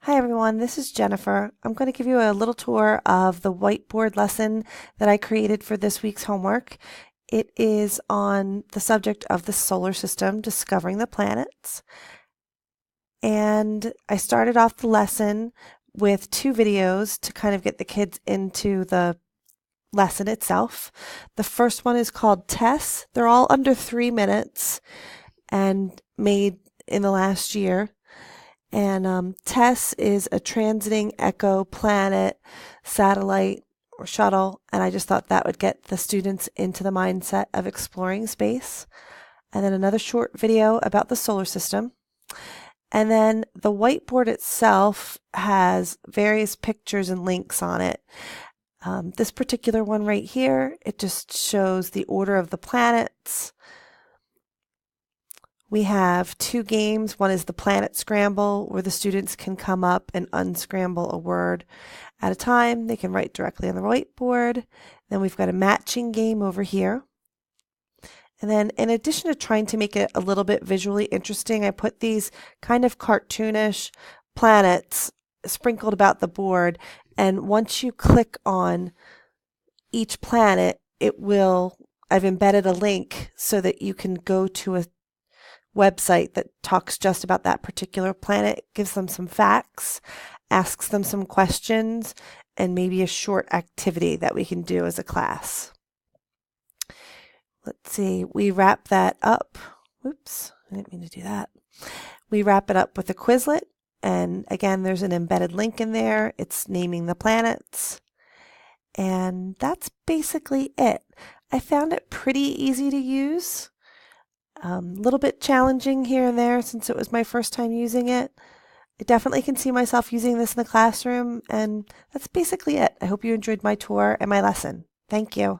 Hi everyone, this is Jennifer. I'm going to give you a little tour of the whiteboard lesson that I created for this week's homework. It is on the subject of the solar system, discovering the planets. And I started off the lesson with two videos to kind of get the kids into the lesson itself. The first one is called Tests. They're all under 3 minutes and made in the last year. And TESS is a transiting exoplanet satellite or shuttle, and I just thought that would get the students into the mindset of exploring space. And then another short video about the solar system. And then the whiteboard itself has various pictures and links on it. This particular one right here, it just shows the order of the planets. We have two games. One is the Planet Scramble, where the students can come up and unscramble a word at a time. They can write directly on the whiteboard. Then we've got a matching game over here. And then in addition to trying to make it a little bit visually interesting, I put these kind of cartoonish planets sprinkled about the board. And once you click on each planet, I've embedded a link so that you can go to a website that talks just about that particular planet, gives them some facts, asks them some questions, and maybe a short activity that we can do as a class. Let's see, we wrap that up. Oops, I didn't mean to do that. We wrap it up with a Quizlet, and again, there's an embedded link in there. It's naming the planets. And that's basically it. I found it pretty easy to use. A little bit challenging here and there since it was my first time using it. I definitely can see myself using this in the classroom, and that's basically it. I hope you enjoyed my tour and my lesson. Thank you.